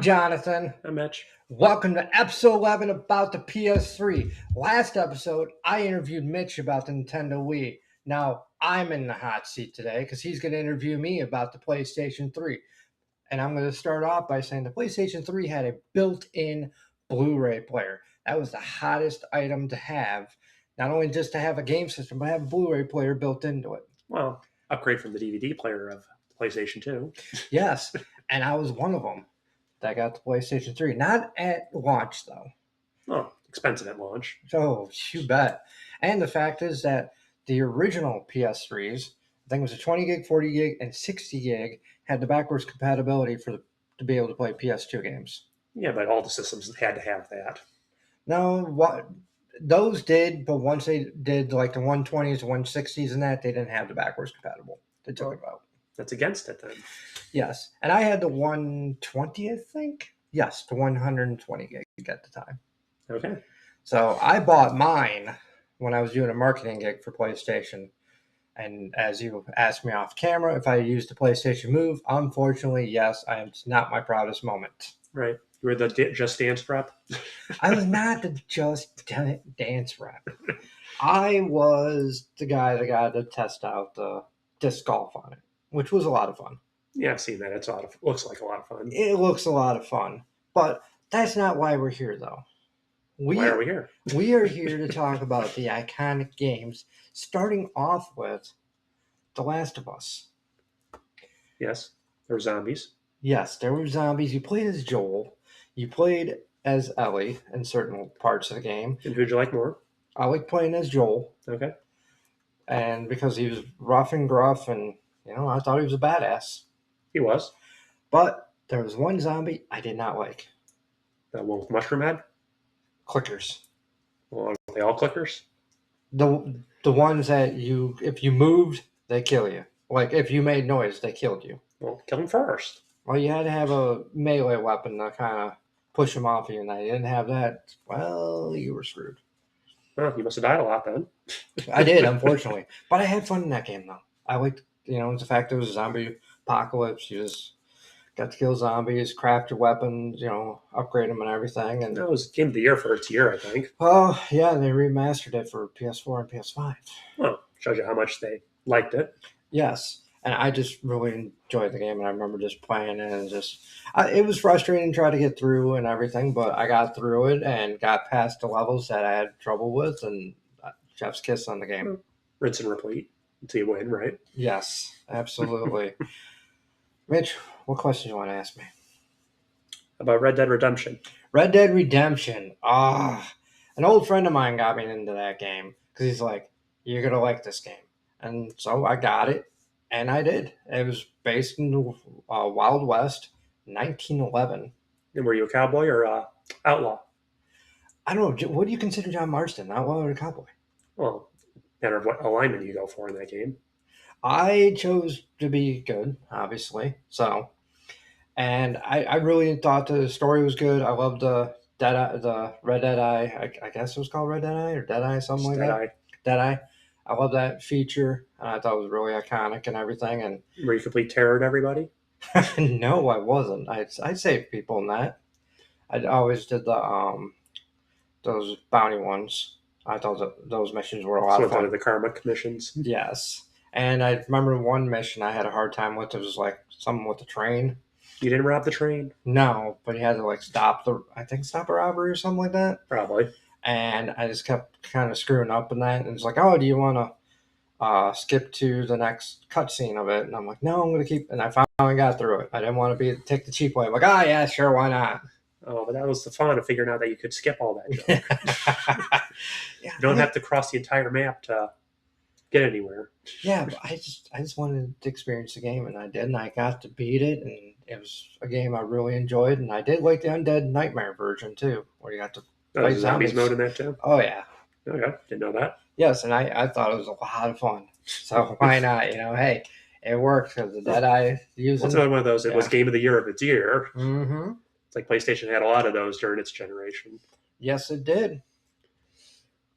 Jonathan. I'm Mitch. Welcome to episode 11 about the PS3. Last episode, I interviewed Mitch about the Nintendo Wii. Now, I'm in the hot seat today because he's going to interview me about the PlayStation 3. And I'm going to start off by saying the PlayStation 3 had a built-in Blu-ray player. That was the hottest item to have. Not only just to have a game system, but have a Blu-ray player built into it. Well, upgrade from the DVD player of PlayStation 2. Yes, and I was one of them that got the PlayStation 3. Not at launch, though. Oh, expensive at launch. Oh, you bet. And the fact is that the original PS3s, I think it was a 20 gig, 40 gig, and 60 gig, had the backwards compatibility to be able to play PS2 games. Yeah, but all the systems had to have that. No, those did, but once they did like the 120s, 160s, and that, they didn't have the backwards compatible. They took it out. That's against it then. Yes, and I had the 120, I think. Yes, the 120 gig at the time. Okay. So I bought mine when I was doing a marketing gig for PlayStation. And as you asked me off camera, if I used the PlayStation Move, unfortunately, yes, it's not my proudest moment. Right. You were the Just Dance rep? I was not the Just Dance rep. I was the guy that got to test out the disc golf on it, which was a lot of fun. Yeah, I've seen that. Looks like a lot of fun. It looks a lot of fun. But that's not why we're here, though. Why are we here? We are here to talk about the iconic games, starting off with The Last of Us. Yes, there were zombies. Yes, there were zombies. You played as Joel. You played as Ellie in certain parts of the game. And who'd you like more? I like playing as Joel. Okay. And because he was rough and gruff, and I thought he was a badass. He was. But there was one zombie I did not like. The one with mushroom head? Clickers. Well, are they all clickers? The ones that if you moved, they kill you. Like if you made noise, they killed you. Well, kill them first. Well, you had to have a melee weapon to kind of push them off you, and I didn't have that. Well, you were screwed. Well, you must have died a lot then. I did, unfortunately. But I had fun in that game, though. I liked, the fact it was a zombie apocalypse. You just got to kill zombies, craft your weapons, upgrade them and everything. And that was Game of the Year for its year, I think. Oh, yeah, they remastered it for PS4 and PS5. Well, shows you how much they liked it. Yes, and I just really enjoyed the game, and I remember just playing it, and it was frustrating to try to get through and everything, but I got through it and got past the levels that I had trouble with, and chef's kiss on the game. Rinse and repeat until you win, right? Yes, absolutely. Mitch, what question do you want to ask me? About Red Dead Redemption. Red Dead Redemption. An old friend of mine got me into that game because he's like, you're going to like this game. And so I got it, and I did. It was based in the Wild West, 1911. And were you a cowboy or outlaw? I don't know. What do you consider John Marston, outlaw or a cowboy? Well, matter of what alignment you go for in that game. I chose to be good, obviously. So, and I really thought the story was good. I loved the Red Dead Eye. I guess it was called Red Dead Eye or Dead Eye, something like that. Dead Eye. I love that feature. I thought it was really iconic and everything. And were you complete terror to everybody? No, I wasn't. I saved people in that. I always did those bounty ones. I thought those missions were a lot of fun. The karma missions. Yes, and I remember one mission I had a hard time with. It was like something with the train. You didn't rob the train? No, but you had to stop a robbery or something like that. Probably. And I just kept kind of screwing up in that. And it's like, oh, do you want to skip to the next cutscene of it? And I'm like, no, I'm going to keep. And I finally got through it. I didn't want to take the cheap way. I'm like, yeah, sure, why not? Oh, but that was the fun of figuring out that you could skip all that junk. You don't have to cross the entire map to get anywhere. Yeah, but I just wanted to experience the game, and I did, and I got to beat it, and it was a game I really enjoyed, and I did like the Undead Nightmare version too, where you got to play zombies mode in that too. Oh yeah. Okay, didn't know that. Yes, and I thought it was a lot of fun. So why not? Hey, it worked because the Dead Eye using. It's another one of those. It was Game of the Year of its year. Mm-hmm. It's like PlayStation had a lot of those during its generation. Yes, it did.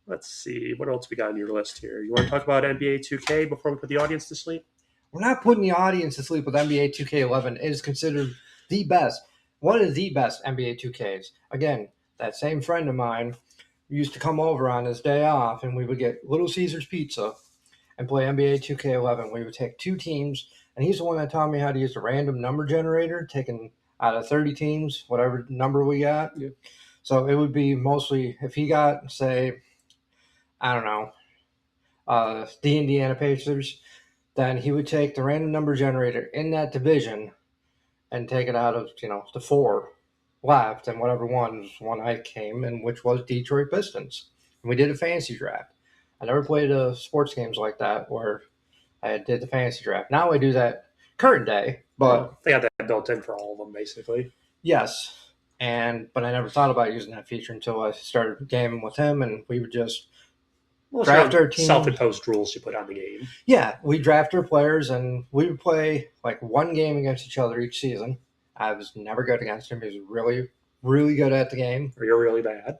Let's see. What else we got on your list here? You want to talk about NBA 2K before we put the audience to sleep? We're not putting the audience to sleep with NBA 2K11. It is considered the best. one of the best NBA 2Ks. Again, that same friend of mine used to come over on his day off, and we would get Little Caesars Pizza and play NBA 2K11. We would take two teams, and he's the one that taught me how to use a random number generator, taking out of 30 teams, whatever number we got. Yeah. So it would be mostly, if he got, say, I don't know, the Indiana Pacers, then he would take the random number generator in that division and take it out of, the four left, and whatever one I came, and which was Detroit Pistons. And we did a fantasy draft. I never played sports games like that where I did the fantasy draft. Now I do that current day, but they got that built in for all of them, basically. yes. But I never thought about using that feature until I started gaming with him, and we would just draft our team. Self-imposed rules you put on the game. Yeah, we draft our players, and we would play like one game against each other each season. I was never good against him. He was really, really good at the game. Or you're really bad.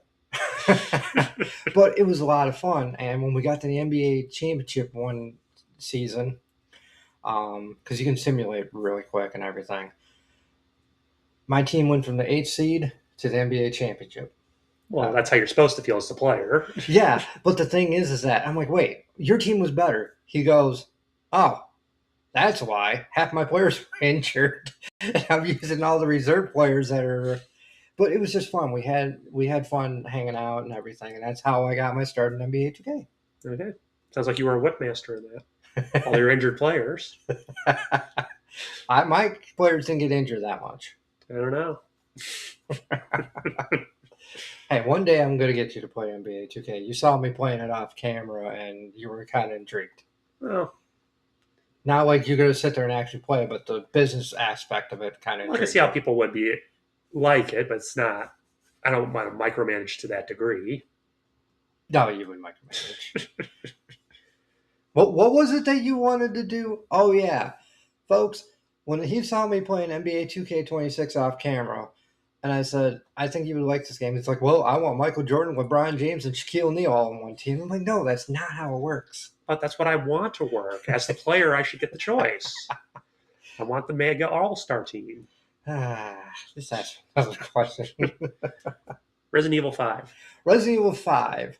But it was a lot of fun. And when we got to the NBA championship one season, because you can simulate really quick and everything, my team went from the 8th seed to the NBA championship. Well, that's how you're supposed to feel as a player. Yeah, but the thing is that I'm like, wait, your team was better. He goes, oh, that's why half my players were injured. And I'm using all the reserve players that are. But it was just fun. We had fun hanging out and everything, and that's how I got my start in NBA 2K. Okay, sounds like you were a whipmaster in that. All your injured players. My players didn't get injured that much. I don't know. Hey, one day I'm going to get you to play NBA 2K. You saw me playing it off camera, and you were kind of intrigued. Well, not like you're going to sit there and actually play, but the business aspect of it kind of. I can see how people would be like it, but it's not. I don't want to micromanage to that degree. No, you wouldn't micromanage. What was it that you wanted to do? Oh yeah, folks. When he saw me playing NBA 2K26 off camera, and I said, I think you would like this game. It's like, well, I want Michael Jordan, LeBron James, and Shaquille O'Neal all in one team. I'm like, no, that's not how it works. But that's what I want to work. As the player, I should get the choice. I want the mega all-star team. Just ask another question. Resident Evil 5. Resident Evil 5.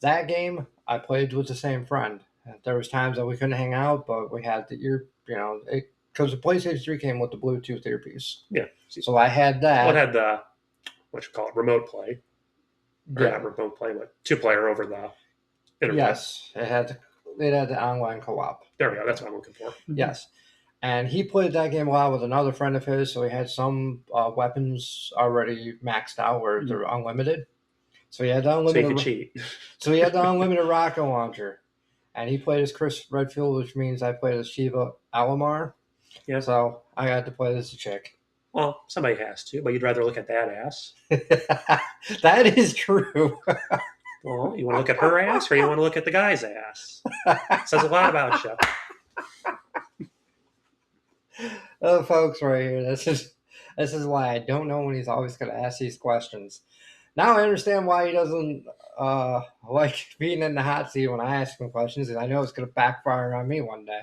That game, I played with the same friend. There was times that we couldn't hang out, but we had because the PlayStation 3 came with the Bluetooth earpiece. Yeah. So I had that. Well, it had the, remote play. Or not remote play, but two-player over the internet. Yes. It had the online co-op. There we go. That's what I'm looking for. Yes. And he played that game a lot with another friend of his, so he had some weapons already maxed out where they're unlimited. So he had the unlimited. So you could cheat. So he had the unlimited rocket launcher. And he played as Chris Redfield, which means I played as Shiva Alamar. Yeah. So I got to play as a chick. Well, somebody has to, but you'd rather look at that ass. That is true. Well, you want to look at her ass or you want to look at the guy's ass? It says a lot about you. Oh, folks, right here. This is why I don't know when he's always going to ask these questions. Now I understand why he doesn't like being in the hot seat when I ask him questions, and I know it's going to backfire on me one day.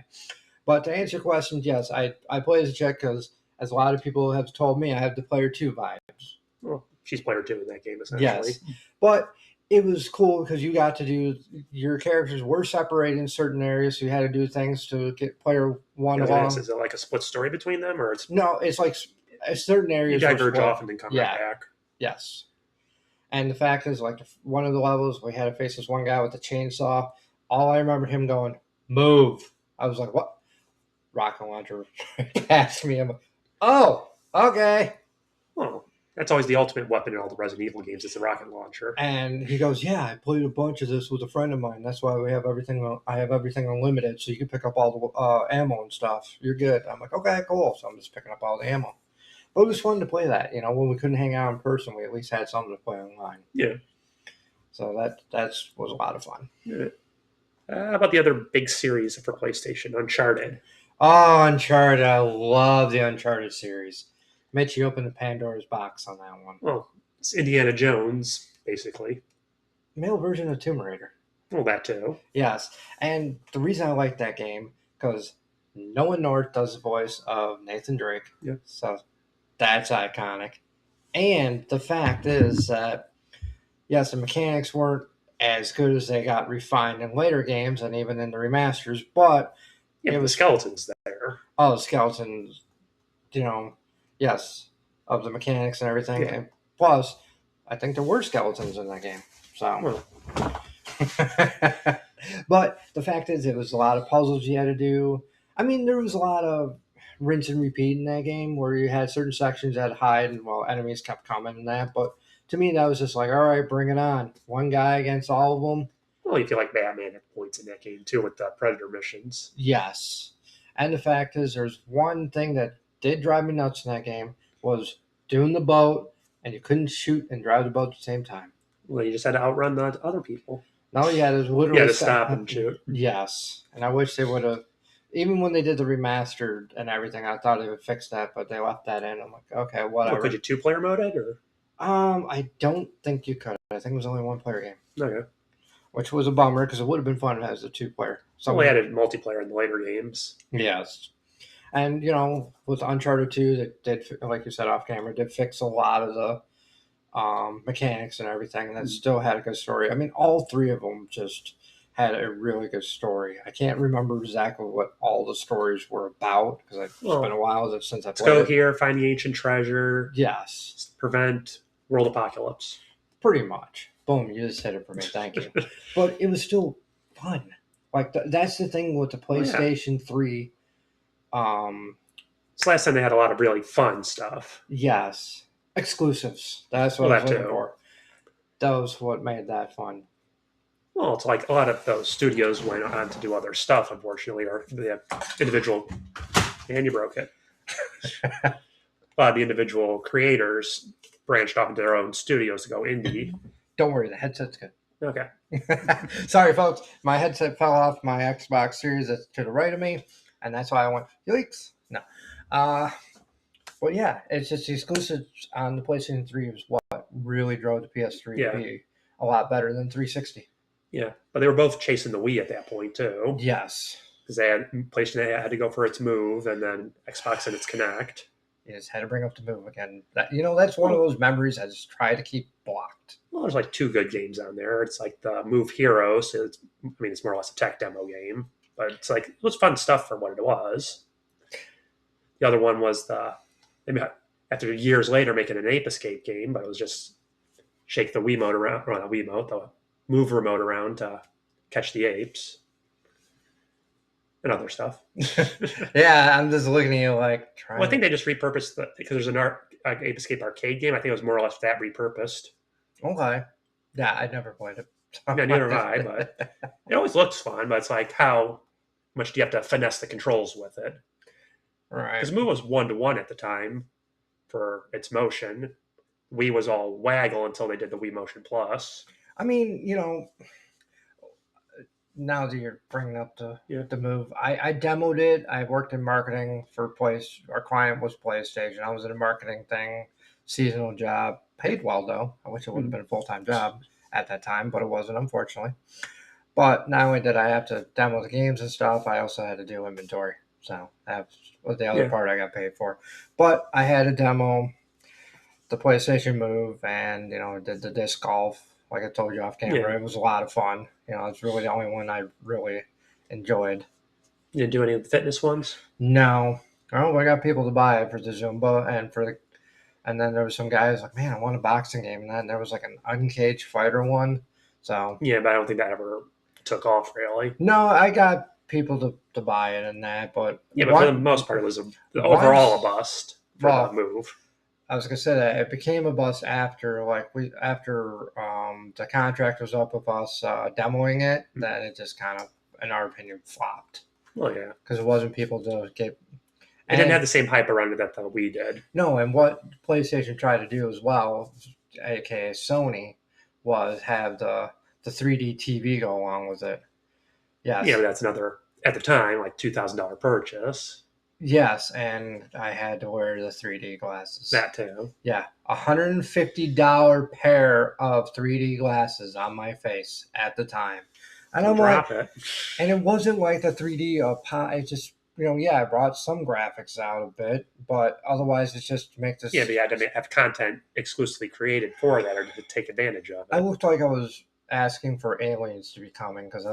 But to answer your questions, yes, I play as a chick because, as a lot of people have told me, I have the player 2 vibes. Well, she's player 2 in that game, essentially. Yes, but it was cool because you got to do your characters were separated in certain areas, so you had to do things to get player 1 along. Is it like a split story between them, or it's no? It's like certain areas you diverge off and then come right back. Yes. And the fact is, like, one of the levels, we had to face this one guy with a chainsaw. All I remember him going, move. I was like, what? Rocket launcher passed me. I'm like, oh, okay. Well, that's always the ultimate weapon in all the Resident Evil games. It's the rocket launcher. And he goes, yeah, I played a bunch of this with a friend of mine. That's why we have everything. I have everything unlimited, so you can pick up all the ammo and stuff. You're good. I'm like, okay, cool. So I'm just picking up all the ammo. But it was fun to play that. When we couldn't hang out in person, we at least had something to play online. Yeah. So that was a lot of fun. Yeah. How about the other big series for PlayStation, Uncharted? Oh, Uncharted. I love the Uncharted series. Mitch, you opened the Pandora's box on that one. Well, it's Indiana Jones, basically. Male version of Tomb Raider. Well, that too. Yes. And the reason I like that game, because Noah North does the voice of Nathan Drake. Yeah. So That's iconic. And the fact is that, yes, the mechanics weren't as good as they got refined in later games and even in the remasters, but Yeah, it but the was skeleton's there. all the skeletons, you know, yes, of the mechanics and everything. Yeah. And plus, I think there were skeletons in that game. So, Well, but the fact is, it was a lot of puzzles you had to do. I mean, there was a lot of rinse and repeat in that game where you had certain sections that hide and well, enemies kept coming and that. But to me, that was just like, all right, bring it on. One guy against all of them. well, you feel like Batman had points in that game too with the Predator missions. Yes. And the fact is, there's one thing that did drive me nuts in that game was doing the boat, and you couldn't shoot and drive the boat at the same time. Well, you just had to outrun the other people. No, yeah, there's You literally had to stop and shoot. Yes, and I wish they would have. Even when they did the remastered and everything, I thought they would fix that, but they left that in. I'm like, okay, Well, whatever. could you two-player mode it or? I don't think you could. I think it was only one player game, Okay. which was a bummer because it would have been fun as a two player. So we added multiplayer in the later games. Yes. And with Uncharted 2, that did, like you said off camera, did fix a lot of the mechanics and everything. That still had a good story. I mean, all three of them just had a really good story. I can't remember exactly what all the stories were about because it's been a while since I played. Let's go here, find the ancient treasure. Yes. Prevent world apocalypse. Pretty much. Boom, you just hit it for me. Thank you. But it was still fun. Like that's the thing with the PlayStation 3. It's the last time they had a lot of really fun stuff. Yes. Exclusives. That's what I was looking for. That was what made that fun. Well, it's like a lot of those studios went on to do other stuff, unfortunately, or the individual, and you broke it. A lot of the individual creators branched off into their own studios to go indie. Don't worry, the headset's good. Okay. Sorry, folks. My headset fell off my Xbox Series that's to the right of me, and that's why I went, yikes. No. Well, yeah, it's just the exclusives on the PlayStation 3 was what really drove the PS3 to be a lot better than 360. Yeah, but they were both chasing the Wii at that point, too. Yes. Because PlayStation had to go for its Move, and then Xbox and its Kinect. You just had to bring up the Move again. That's one of those memories I just try to keep blocked. Well, there's like two good games on there. It's like the Move Hero, so it's more or less a tech demo game, but it's like it was fun stuff for what it was. The other one was after years later making an Ape Escape game, but it was just shake the Wiimote around, or not Wiimote, the Move remote around to catch the apes and other stuff. Yeah, I'm just looking at you like trying. Well, I think they just repurposed because there's an Ape Escape arcade game. I think it was more or less that repurposed. Okay. Yeah, I never played it. Yeah, neither have I, but it always looks fun, but it's like how much do you have to finesse the controls with it? Right. Because Move was 1-to-1 at the time for its motion. Wii was all waggle until they did the Wii Motion Plus. I mean, now that you're bringing up the Move, I demoed it. I worked in marketing for our client was PlayStation. I was in a marketing thing, seasonal job, paid well though. I wish it would have been a full-time job at that time, but it wasn't, unfortunately. But not only did I have to demo the games and stuff, I also had to do inventory. So that was the other part I got paid for. But I had a demo the PlayStation Move and, did the disc golf. Like I told you off camera, It was a lot of fun. It's really the only one I really enjoyed. You didn't do any of the fitness ones? No. Oh, I got people to buy it for the Zumba and then there was some guys like, man, I want a boxing game. And then there was like an uncaged fighter one. So yeah, but I don't think that ever took off really. No, I got people to buy it and that, but for the most part, it was overall a bust for the Move. I was gonna say that it became a bust after the contract was up with us demoing it. Then it just kind of, in our opinion, flopped. Well, yeah, because it wasn't people to get. It didn't have the same hype around it that the Wii did. No, and what PlayStation tried to do as well, aka Sony, was have the 3D TV go along with it. Yes. Yeah, but that's another, at the time, like $2,000 purchase. Yes, and I had to wear the 3D glasses. That too. Yeah, $150 pair of 3D glasses on my face at the time. And I'm like, and it wasn't like the 3D it just, I brought some graphics out a bit, but otherwise it's just to make this. Yeah, but you had to have content exclusively created for that or to take advantage of I it. looked like I was asking for aliens to be coming because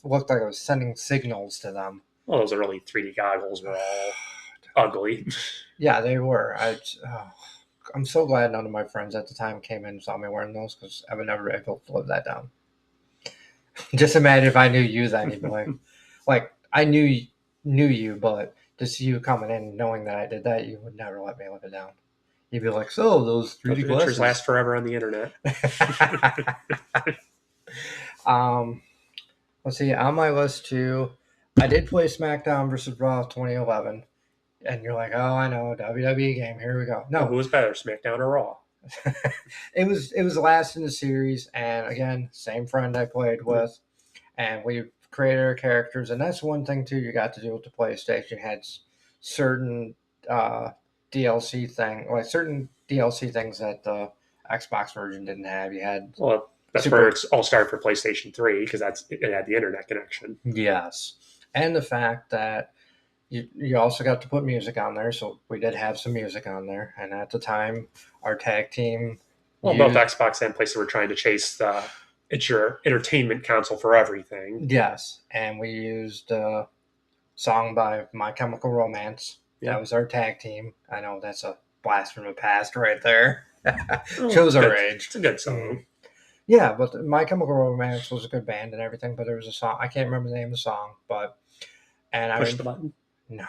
looked like I was sending signals to them. Well, those early 3D goggles were all ugly. Yeah, they were. I'm so glad none of my friends at the time came in and saw me wearing those because I would never be able to live that down. Just imagine if I knew you then, you'd be like I knew you, but to see you coming in knowing that I did that, you would never let me live it down. You'd be like, so those 3D Those pictures last forever on the internet. Let's see. On my list too, I did play SmackDown versus Raw 2011, and you're like, oh, I know, WWE game. Here we go. No, who was better, SmackDown or Raw? it was last in the series, and again, same friend I played with, and we created our characters, and that's one thing too you got to do with the PlayStation. You had certain DLC certain DLC things that the Xbox version didn't have. You had that's where it's all started for PlayStation 3 because it had the internet connection. Yes, and the fact that you also got to put music on there, so we did have some music on there. And at the time, our tag team. Well, both Xbox and PlayStation were trying to chase it's your entertainment console for everything. Yes, and we used a song by My Chemical Romance. Yeah. That was our tag team. I know that's a blast from the past right there. Shows our age. It's a good song. Mm-hmm. Yeah, but My Chemical Romance was a good band and everything, but there was a song. I can't remember the name of the song, but... Push the button? No.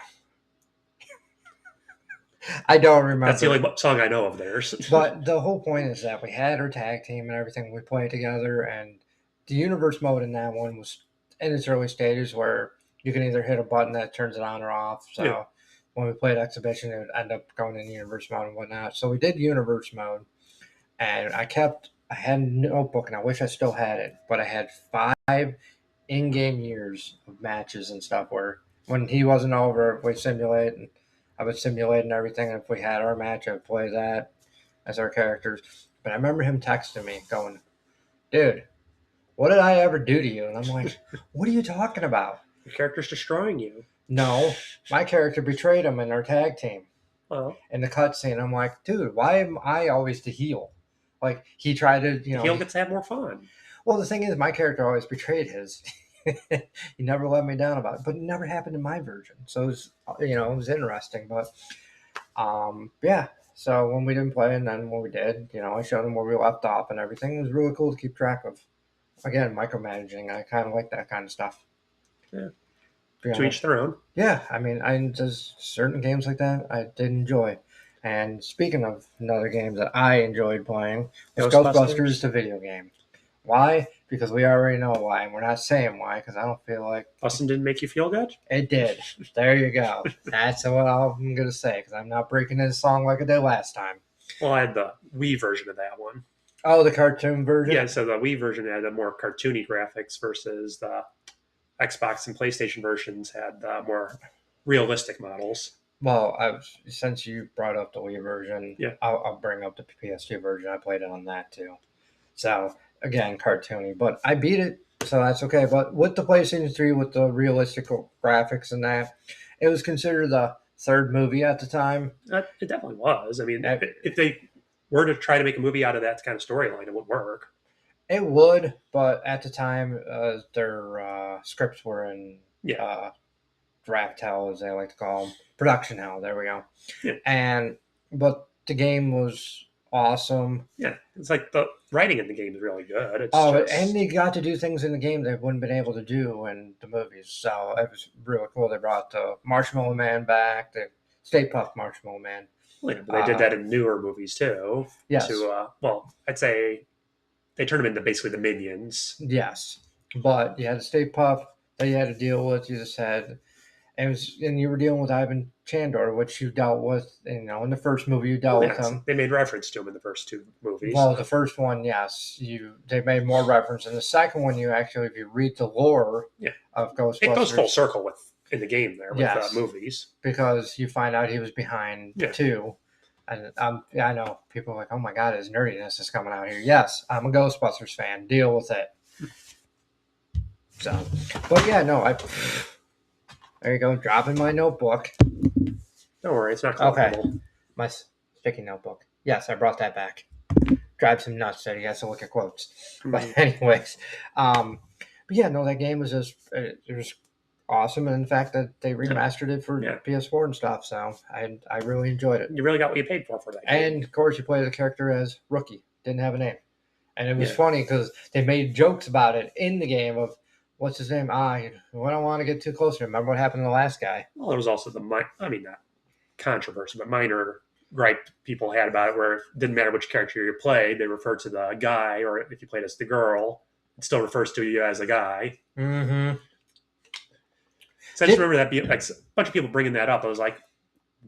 I don't remember. That's the only song I know of theirs. But the whole point is that we had our tag team and everything. We played together, and the universe mode in that one was in its early stages where you can either hit a button that turns it on or off. So when we played Exhibition, it would end up going in universe mode and whatnot. So we did universe mode, and I had a notebook, and I wish I still had it, but I had 5 in-game years of matches and stuff where when he wasn't over, we simulate, and I would simulate and everything. And if we had our match, I would play that as our characters. But I remember him texting me going, dude, what did I ever do to you? And I'm like, what are you talking about? Your character's destroying you. No, my character betrayed him in our tag team. Well, in the cutscene, I'm like, dude, why am I always the heel? Like, he tried to, the heel gets to have more fun. Well, the thing is, my character always betrayed his. He never let me down about it, but it never happened in my version. So it was, it was interesting. But yeah. So when we didn't play, and then when we did, I showed him where we left off and everything. It was really cool to keep track of. Again, micromanaging. I kind of like that kind of stuff. Yeah. To each their own. Yeah, I mean, there's certain games like that I did enjoy. And speaking of another game that I enjoyed playing, was Ghostbusters, the video game. Why? Because we already know why, and we're not saying why, because I don't feel like... Bustin' didn't make you feel good? It did. There you go. That's what I'm going to say, because I'm not breaking this song like I did last time. Well, I had the Wii version of that one. Oh, the cartoon version? Yeah, so the Wii version had the more cartoony graphics versus the Xbox and PlayStation versions had the more realistic models. Well, since you brought up the Wii version, I'll bring up the PS2 version. I played it on that, too. So... Again, cartoony, but I beat it, so that's okay. But with the PlayStation 3, with the realistic graphics and that, it was considered the third movie at the time. It definitely was. I mean, if they were to try to make a movie out of that kind of storyline, it would work. It would, but at the time, their scripts were in draft hell, as they like to call them. Production hell, there we go. Yeah. But the game was... awesome. Yeah, it's like the writing in the game is really good. And they got to do things in the game they wouldn't been able to do in the movies. So it was really cool. They brought the Marshmallow Man back, the Stay Puft Marshmallow Man. Well, yeah, but they did that in newer movies too. Yes. I'd say they turned them into basically the Minions. Yes, but you had the Stay Puft that you had to deal with. You just had... And you were dealing with Ivan Chandor, which you dealt with, in the first movie you dealt with him. They made reference to him in the first 2 movies. Well, the first one, yes, they made more reference. And the second one, if you read the lore of Ghostbusters, it goes full circle in the game there with movies, because you find out he was behind 2. And I know people are like, oh my God, his nerdiness is coming out here. Yes, I'm a Ghostbusters fan. Deal with it. So, but yeah, no, There you go. Dropping my notebook. Don't worry, it's not Okay. collectible. My sticky notebook. Yes, I brought that back. Drives him nuts that he has to look at quotes. But anyways, but yeah, no, that game was just it was awesome, and in fact that they remastered it for PS4 and stuff. So I really enjoyed it. You really got what you paid for that game. And of course, you play the character as Rookie. Didn't have a name, and it was funny because they made jokes about it in the game of what's his name. I don't want to get too close to him. Remember what happened to the last guy? Well, there was also not controversy, but minor gripe people had about it where it didn't matter which character you played, they referred to the guy, or if you played as the girl, it still refers to you as a guy. Mm-hmm. So I just remember that being like a bunch of people bringing that up. I was like,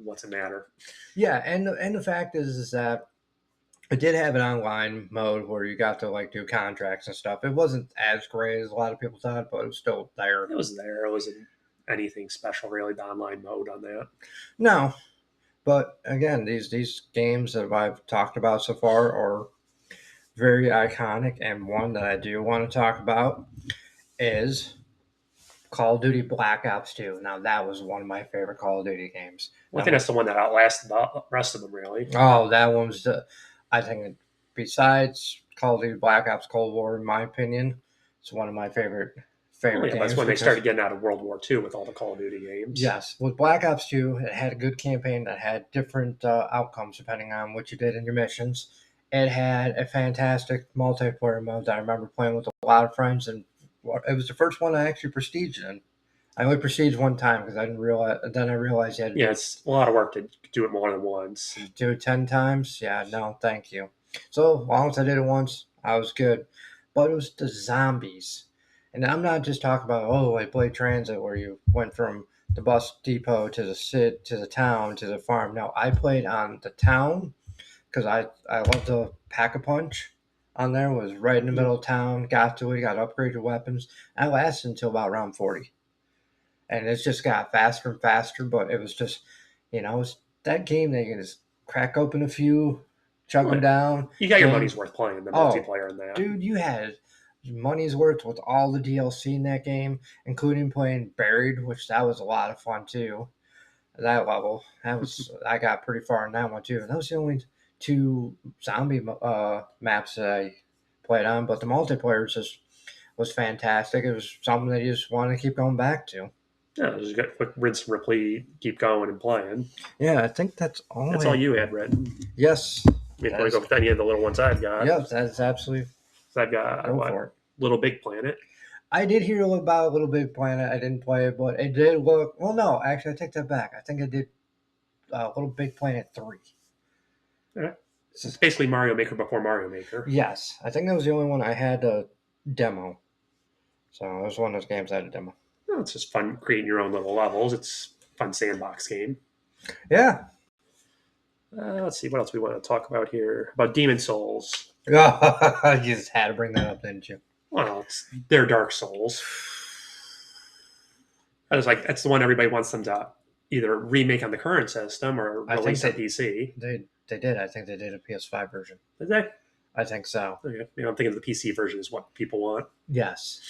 what's the matter? Yeah, and the fact is that it did have an online mode where you got to like do contracts and stuff. It wasn't as great as a lot of people thought, but it was still there. It was there. It wasn't anything special, really, the online mode on that. No. But again, these games that I've talked about so far are very iconic, and one that I do want to talk about is Call of Duty Black Ops 2. Now, that was one of my favorite Call of Duty games. I think that's the one that outlasted the rest of them, really. Oh, that one's, I think, besides Call of Duty Black Ops Cold War, in my opinion, it's one of my favorite games. That's when they started getting out of World War II with all the Call of Duty games. Yes. With Black Ops 2, it had a good campaign that had different outcomes depending on what you did in your missions. It had a fantastic multiplayer mode that I remember playing with a lot of friends, and it was the first one I actually prestiged in. I only prestiged one time because I didn't realize. Then I realized you had to it's a lot of work to do it more than once. Do it 10 times? Yeah, no, thank you. So as long as I did it once, I was good. But it was the zombies. And I'm not just talking about, I played Transit where you went from the bus depot to the town to the farm. No, I played on the town because I love to pack a punch on there. Was right in the middle of town. Got to it. Got upgraded weapons. I lasted until about round 40, and it just got faster and faster. But it was just, it was that game that you can just crack open a few, chug them down. You got your money's worth playing the multiplayer in that. Dude, you had money's worth with all the DLC in that game, including playing Buried, which that was a lot of fun too. That level, I got pretty far in that one too. That was the only 2 zombie maps that I played on, but the multiplayer was fantastic. It was something that you just want to keep going back to. Yeah, just got quick rinse and repeat, keep going and playing. Yeah, I think that's all. That's all you had written. Yes. Before we go with any of the little ones I've got. Yeah, that's absolutely. So I've got Little Big Planet. I did hear about Little Big Planet. I didn't play it, but it did look. Well, no, actually, I take that back. I think I did Little Big Planet 3. Yeah. It's basically Mario Maker before Mario Maker. Yes, I think that was the only one I had a demo. So it was one of those games I had a demo. Well, it's just fun creating your own little levels. It's a fun sandbox game. Yeah. Let's see what else we want to talk about here. About Demon Souls. You just had to bring that up, didn't you? Well, they're Dark Souls. I was like, that's the one everybody wants them to either remake on the current system or release on PC. They did. I think they did a PS5 version. Did they? I think so. Okay. I'm thinking the PC version is what people want. Yes.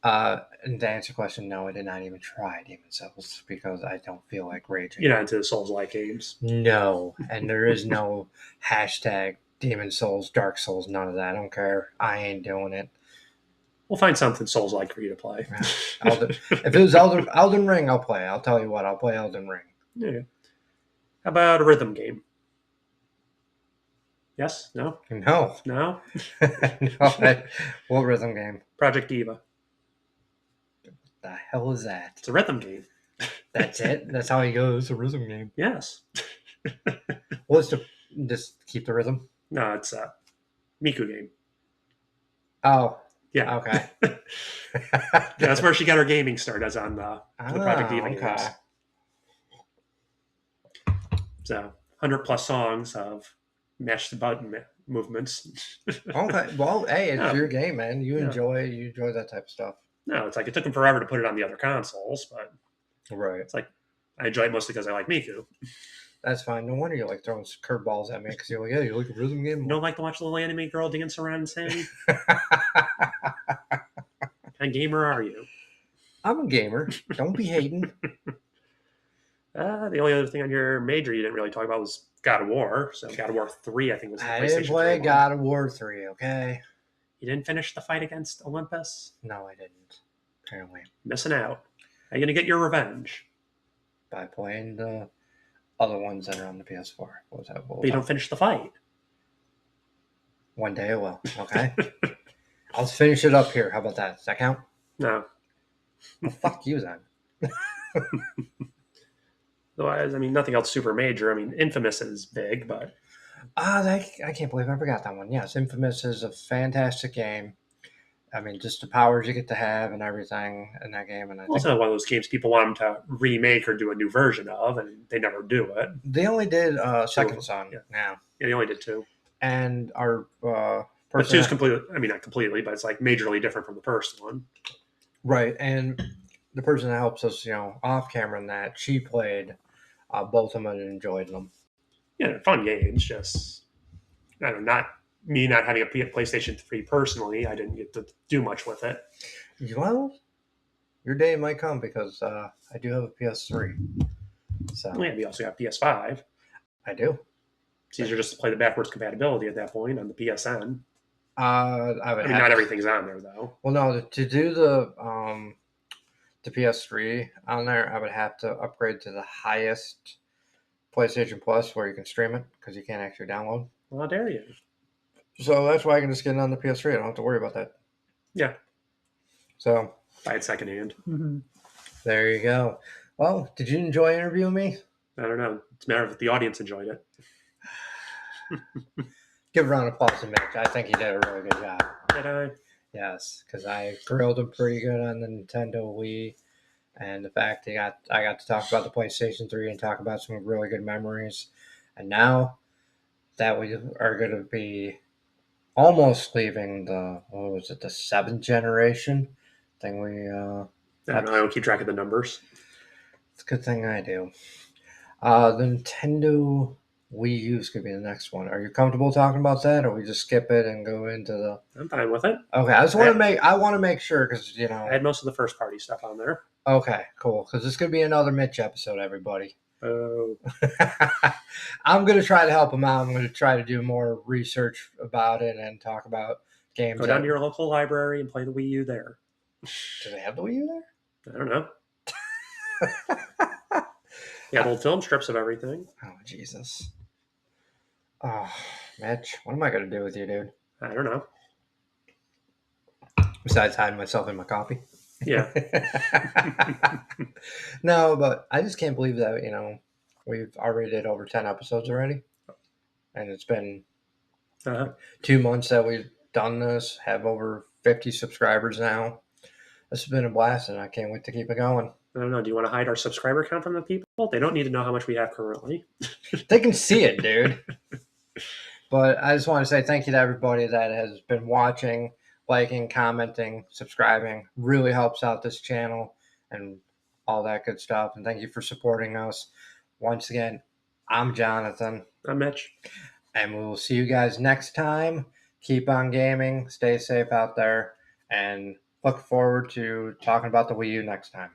And to answer your question, no, I did not even try Demon Souls because I don't feel like raging. You're not into the Souls-like games? No. And there is no hashtag Demon Souls, Dark Souls, none of that. I don't care. I ain't doing it. We'll find something Souls-like for you to play. If it was Elden Ring, I'll play. I'll tell you what, I'll play Elden Ring. Yeah. How about a rhythm game? Yes? No? No. No? No. What rhythm game? Project Diva. What the hell is that? It's a rhythm game. That's it? That's how you go? It's a rhythm game. Yes. What's just keep the rhythm? No, it's a Miku game. Oh. Yeah. Okay. That's where she got her gaming start, as on the Project Diva games. So, 100 plus songs of mash the button movements. Okay. Well, hey, it's your game, man. You enjoy that type of stuff. No, it's like it took them forever to put it on the other consoles, but right. It's like I enjoy it mostly because I like Miku. That's fine. No wonder you're like throwing curveballs at me because you're like, yeah, you like a rhythm game. You don't like to watch a little anime girl dance around and sing? What kind of gamer are you? I'm a gamer. Don't be hating. The only other thing on your major you didn't really talk about was God of War. So God of War 3, I think, was the I didn't PlayStation 3 play one. God of War 3, okay? You didn't finish the fight against Olympus? No, I didn't. Apparently. Missing out. Are you going to get your revenge? By playing the other ones that are on the PS4. What was that? But you don't finish the fight. One day I will, okay? I'll finish it up here. How about that? Does that count? No. Well, fuck you then. Otherwise, I mean, nothing else super major. I mean, Infamous is big, but I can't believe I forgot that one. Yes, Infamous is a fantastic game. I mean, just the powers you get to have and everything in that game. And I it's think not one of those games people want them to remake or do a new version of, and they never do it. they only did Second Two. Son Yeah. now. Yeah, they only did 2. And our But person. 2's completely, I mean, not completely, but it's like majorly different from the first one. Right. And the person that helps us, off camera in that, she played both of them and enjoyed them. Yeah, they're fun games, just, I don't know, not having a PlayStation 3 personally, I didn't get to do much with it. Well, your day might come because I do have a PS3. So Yeah, we also got PS5. I do. It's easier just to play the backwards compatibility at that point on the PSN. I would I mean, not everything's on there, though. Well, no, to do the PS3 on there, I would have to upgrade to the highest PlayStation Plus where you can stream it because you can't actually download. Well, how dare you? So that's why I can just get it on the PS3. I don't have to worry about that. Yeah. So Buy it secondhand. there you go. Well, did you enjoy interviewing me? I don't know. It's a matter of if the audience enjoyed it. Give a round of applause to Mitch. I think he did a really good job. Did I? Yes, because I grilled him pretty good on the Nintendo Wii, and the fact I got to talk about the PlayStation 3 and talk about some really good memories. And now that we are going to be almost leaving the the 7th generation thing. I don't know. I don't keep track of the numbers. It's a good thing I do. The Nintendo Wii U is going to be the next one. Are you comfortable talking about that, or we just skip it and go into the? I'm fine with it. Okay, I want to make sure because I had most of the first party stuff on there. Okay, cool. Because this could be another Mitch episode, everybody. Oh. I'm going to try to help him out. I'm going to try to do more research about it and talk about games. Go down to your local library and play the Wii U there. Do they have the Wii U there? I don't know. You have old film strips of everything. Oh, Jesus. Oh, Mitch, what am I going to do with you, dude? I don't know. Besides hiding myself in my coffee. Yeah. No, but I just can't believe that, we've already did over 10 episodes already. And it's been 2 months that we've done this, have over 50 subscribers now. This has been a blast, and I can't wait to keep it going. I don't know. Do you want to hide our subscriber count from the people? They don't need to know how much we have currently. They can see it, dude. But I just want to say thank you to everybody that has been watching, liking, commenting, subscribing. Really helps out this channel and all that good stuff. And thank you for supporting us. Once again, I'm Jonathan. I'm Mitch. And we will see you guys next time. Keep on gaming. Stay safe out there. And look forward to talking about the Wii U next time.